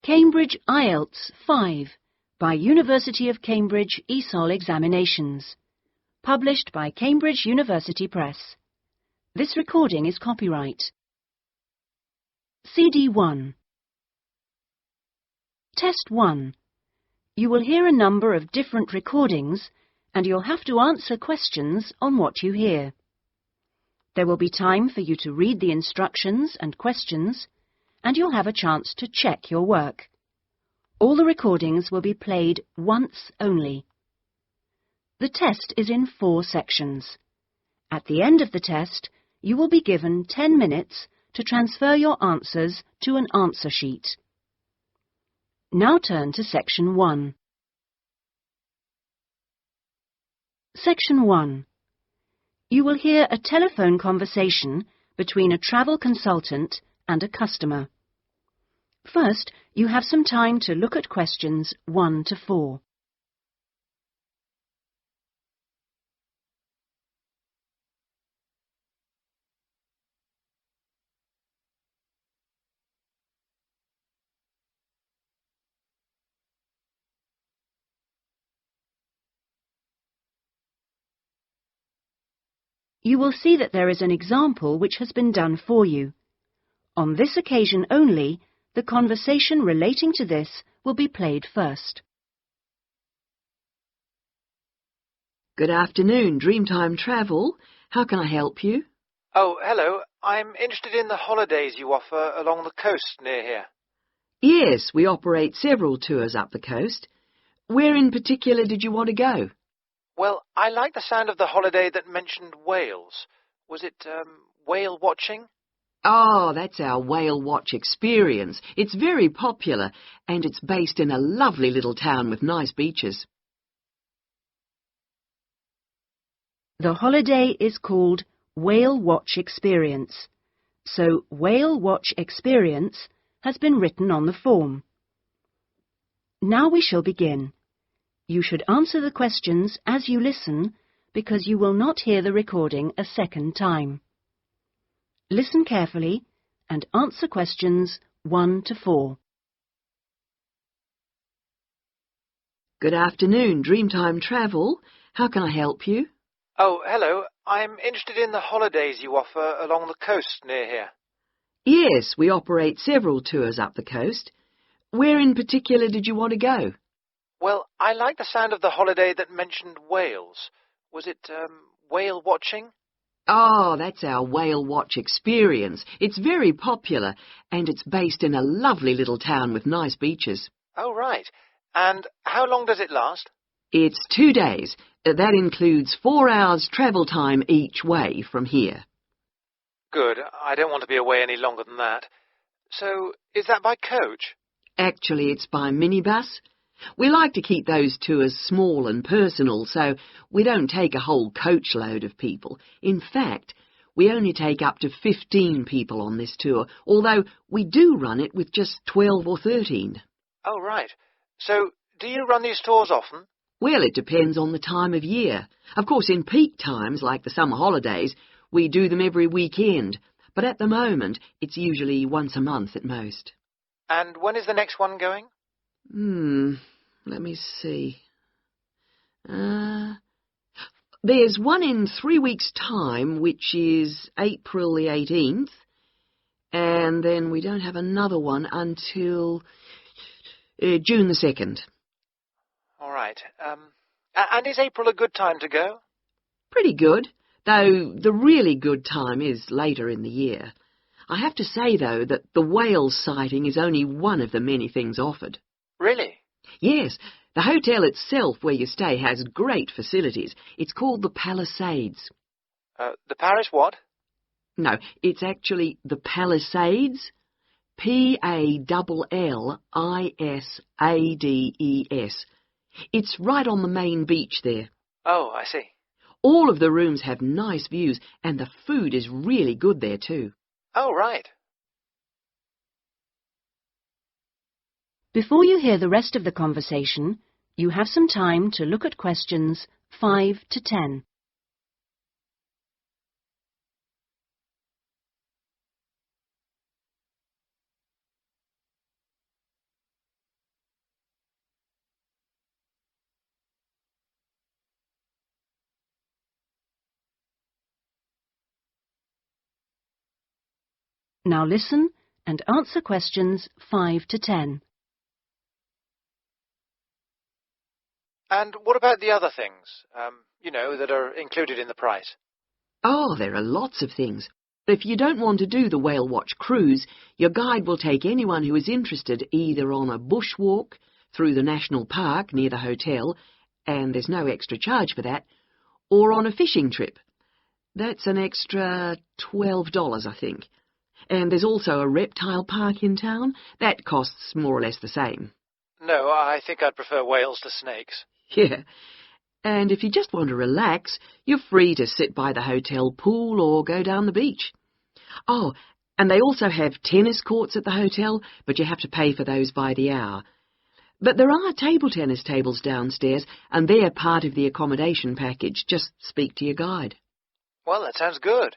Cambridge IELTS 5 by University of Cambridge ESOL Examinations. Published by Cambridge University Press. This recording is copyright. CD 1. Test 1. You will hear a number of different recordings and you'll have to answer questions on what you hear. There will be time for you to read the instructions and questions, and you'll have a chance to check your work. All the recordings will be played once only. The test is in 4 sections. At the end of the test, you will be given 10 minutes to transfer your answers to an answer sheet. Now turn to Section 1. Section 1. You will hear a telephone conversation between a travel consultant and a customer. First, you have some time to look at questions 1 to 4. You will see that there is an example which has been done for you. On this occasion only, the conversation relating to this will be played first. Good afternoon, Dreamtime Travel. How can I help you? Oh, hello. I'm interested in the holidays you offer along the coast near here. Yes, we operate several tours up the coast. Where in particular did you want to go? Well, I like the sound of the holiday that mentioned whales. Was it whale watching? Oh, that's our whale watch experience. It's very popular, and it's based in a lovely little town with nice beaches. The holiday is called Whale Watch Experience, so Whale Watch Experience has been written on the form. Now we shall begin. You should answer the questions as you listen because you will not hear the recording a second time. Listen carefully and answer questions 1 to 4. Good afternoon, Dreamtime Travel. How can I help you? Oh, hello. I'm interested in the holidays you offer along the coast near here. Yes, we operate several tours up the coast. Where in particular did you want to go? Well, I like the sound of the holiday that mentioned whales. Was it whale watching? Oh, that's our whale watch experience. It's very popular, and it's based in a lovely little town with nice beaches. Oh, right. And how long does it last? It's 2 days. That includes 4 hours travel time each way from here. Good. I don't want to be away any longer than that. So, is that by coach? Actually, it's by minibus. We like to keep those tours small and personal, so we don't take a whole coachload of people. In fact, we only take up to 15 people on this tour, although we do run it with just 12 or 13. Oh, right. So, do you run these tours often? Well, it depends on the time of year. Of course, in peak times, like the summer holidays, we do them every weekend, but at the moment, it's usually once a month at most. And when is the next one going? Let me see. There's one in 3 weeks' time, which is April the 18th, and then we don't have another one until June the 2nd. All right. And is April a good time to go? Pretty good, though the really good time is later in the year. I have to say, though, that the whale sighting is only one of the many things offered. Really? Yes, the hotel itself where you stay has great facilities. It's called the Palisades. The Paris what? No, it's actually the Palisades. Pallissades. It's right on the main beach there. Oh, I see. All of the rooms have nice views, and the food is really good there too. Oh, right. Before you hear the rest of the conversation, you have some time to look at questions 5 to 10. Now listen and answer questions 5 to 10. And what about the other things, that are included in the price? Oh, there are lots of things. If you don't want to do the whale watch cruise, your guide will take anyone who is interested either on a bushwalk through the national park near the hotel, and there's no extra charge for that, or on a fishing trip. That's an extra $12, I think. And there's also a reptile park in town. That costs more or less the same. No, I think I'd prefer whales to snakes. Yeah. And if you just want to relax, you're free to sit by the hotel pool or go down the beach. Oh, and they also have tennis courts at the hotel, but you have to pay for those by the hour. But there are table tennis tables downstairs, and they're part of the accommodation package. Just speak to your guide. Well, that sounds good.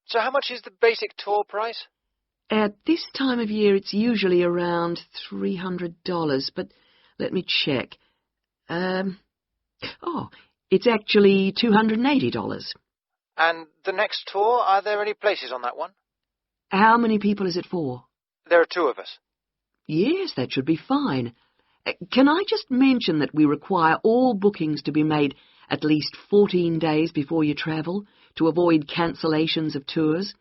So how much is the basic tour price? At this time of year, it's usually around $300, but let me check. It's actually $280. And the next tour, are there any places on that one? How many people is it for? There are 2 of us. Yes, that should be fine. Can I just mention that we require all bookings to be made at least 14 days before you travel to avoid cancellations of tours?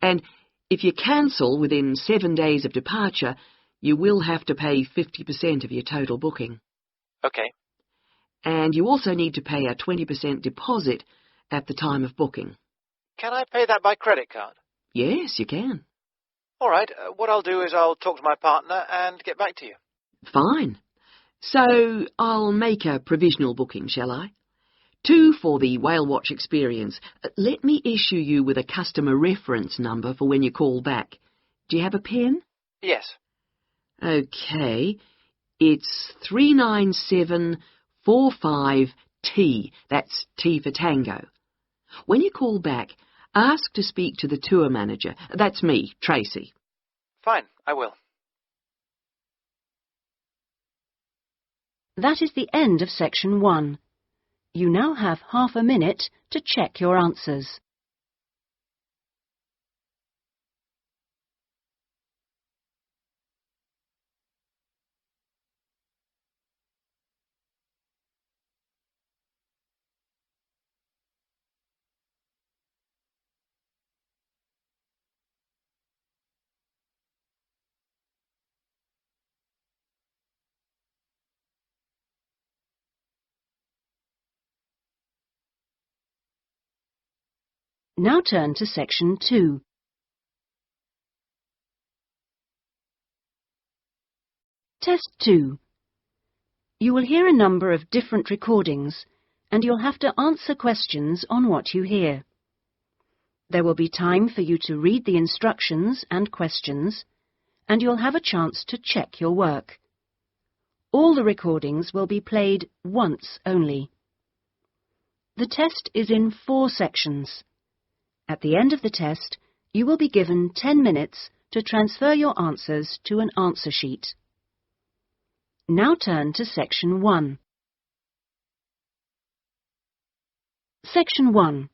And if you cancel within 7 days of departure, you will have to pay 50% of your total booking. Okay. And you also need to pay a 20% deposit at the time of booking. Can I pay that by credit card? Yes, you can. All right. What I'll do is I'll talk to my partner and get back to you. Fine. So I'll make a provisional booking, shall I? 2 for the whale watch experience. Let me issue you with a customer reference number for when you call back. Do you have a pen? Yes. Okay. It's 39745T. That's T for Tango. When you call back, ask to speak to the tour manager. That's me, Tracy. Fine, I will. That is the end of section 1. You now have half a minute to check your answers. Now turn to section 2. Test 2. You will hear a number of different recordings, and you'll have to answer questions on what you hear. There will be time for you to read the instructions and questions, and you'll have a chance to check your work. All the recordings will be played once only. The test is in 4 sections. At the end of the test, you will be given 10 minutes to transfer your answers to an answer sheet. Now turn to Section 1. Section 1.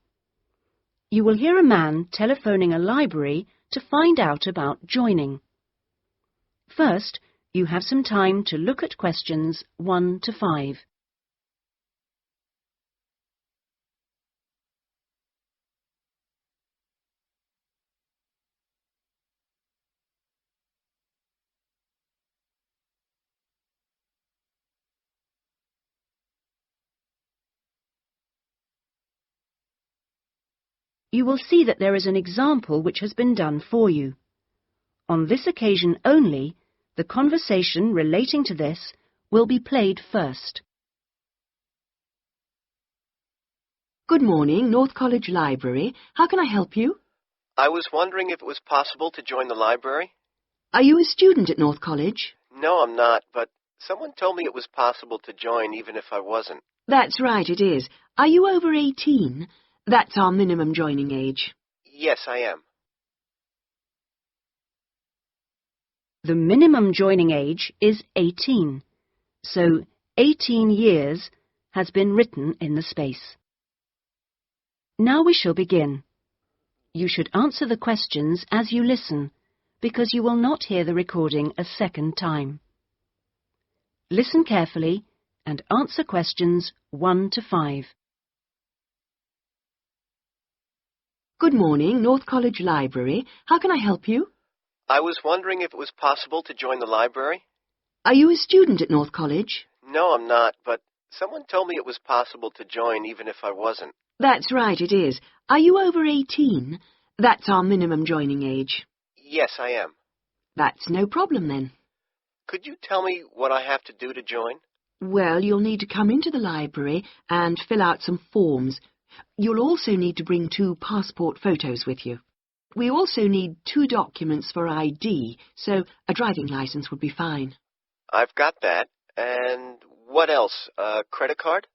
You will hear a man telephoning a library to find out about joining. First, you have some time to look at questions 1 to 5. You will see that there is an example which has been done for you. On this occasion only, the conversation relating to this will be played first. Good morning, North College Library. How can I help you? I was wondering if it was possible to join the library. Are you a student at North College? No, I'm not, but someone told me it was possible to join even if I wasn't. That's right, it is. Are you over 18? That's our minimum joining age. Yes, I am. The minimum joining age is 18, so 18 years has been written in the space. Now we shall begin. You should answer the questions as you listen, because you will not hear the recording a second time. Listen carefully and answer questions 1 to 5. Good morning, North College Library. How can I help you? I was wondering if it was possible to join the library. Are you a student at North College? No, I'm not, but someone told me it was possible to join even if I wasn't. That's right, it is. Are you over 18? That's our minimum joining age. Yes, I am. That's no problem then. Could you tell me what I have to do to join? Well, you'll need to come into the library and fill out some forms. You'll also need to bring 2 passport photos with you. We also need 2 documents for ID, so a driving license would be fine. I've got that. And what else? A credit card?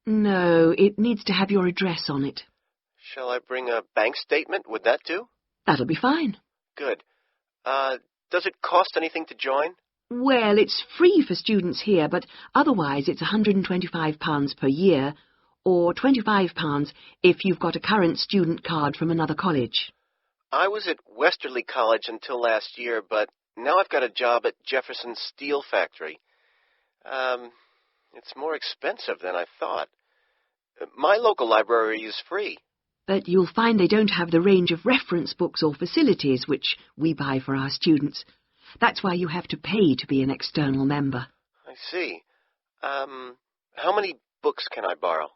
No, it needs to have your address on it. Shall I bring a bank statement? Would that do? That'll be fine. Good. Does it cost anything to join? Well, it's free for students here, but otherwise it's £125 per year, or £25 if you've got a current student card from another college. I was at Westerly College until last year, but now I've got a job at Jefferson Steel Factory. It's more expensive than I thought. My local library is free. But you'll find they don't have the range of reference books or facilities which we buy for our students. That's why you have to pay to be an external member. I see. How many books can I borrow?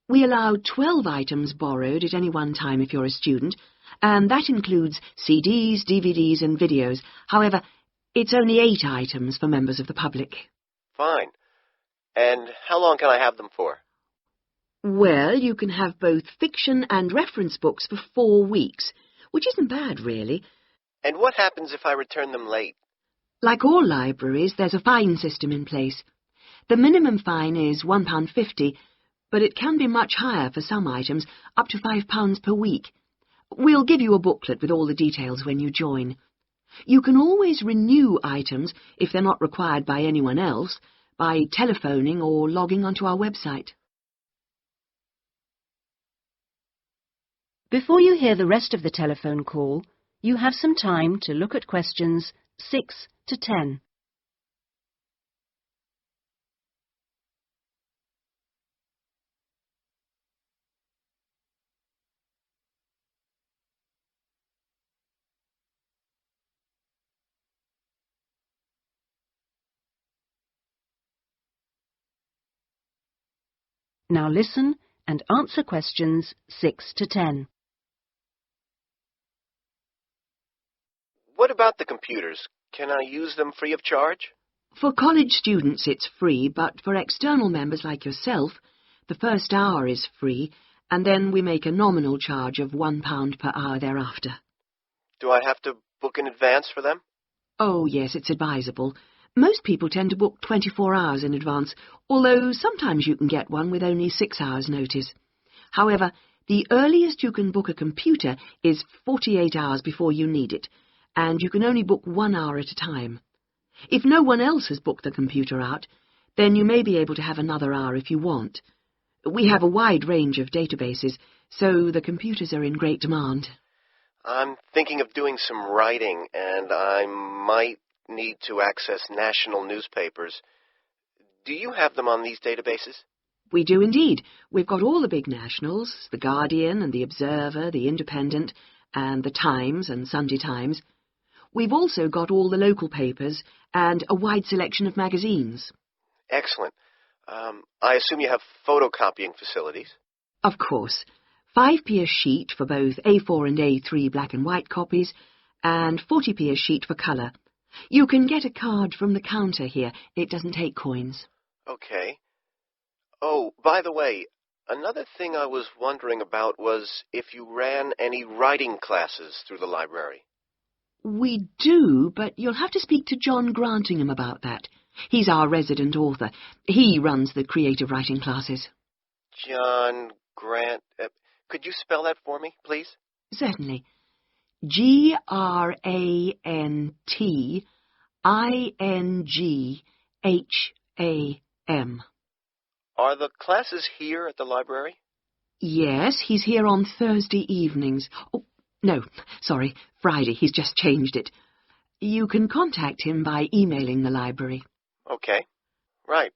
We allow 12 items borrowed at any one time if you're a student, and that includes CDs, DVDs and videos. However, it's only 8 items for members of the public. Fine. And how long can I have them for? Well, you can have both fiction and reference books for 4 weeks, which isn't bad, really. And what happens if I return them late? Like all libraries, there's a fine system in place. The minimum fine is £1.50, but it can be much higher for some items, up to £5 per week. We'll give you a booklet with all the details when you join. You can always renew items, if they're not required by anyone else, by telephoning or logging onto our website. Before you hear the rest of the telephone call, you have some time to look at questions 6 to 10. Now listen and answer questions 6 to 10. What about the computers? Can I use them free of charge? For college students it's free, but for external members like yourself, the first hour is free, and then we make a nominal charge of £1 per hour thereafter. Do I have to book in advance for them? Oh, yes, it's advisable. Most people tend to book 24 hours in advance, although sometimes you can get one with only 6 hours' notice. However, the earliest you can book a computer is 48 hours before you need it, and you can only book 1 hour at a time. If no one else has booked the computer out, then you may be able to have another hour if you want. We have a wide range of databases, so the computers are in great demand. I'm thinking of doing some writing, and I might need to access national newspapers. Do you have them on these databases? We do indeed. We've got all the big nationals, The Guardian and The Observer, The Independent, and The Times and Sunday Times. We've also got all the local papers and a wide selection of magazines. Excellent. I assume you have photocopying facilities? Of course. 5p a sheet for both A4 and A3 black and white copies, and 40p a sheet for colour. You can get a card from the counter here. It doesn't take coins. Okay. Oh, by the way, another thing I was wondering about was if you ran any writing classes through the library. We do, but you'll have to speak to John Grantingham about that. He's our resident author. He runs the creative writing classes. John Grant... could you spell that for me, please? Certainly. Grantingham. Are the classes here at the library? Yes, he's here on Thursday evenings. Oh, No, sorry, Friday. He's just changed it. You can contact him by emailing the library. Okay. Right.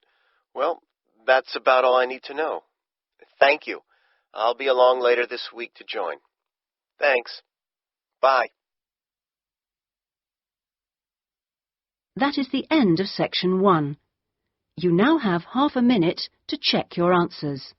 Well, that's about all I need to know. Thank you. I'll be along later this week to join. Thanks. Bye. That is the end of section 1. You now have half a minute to check your answers.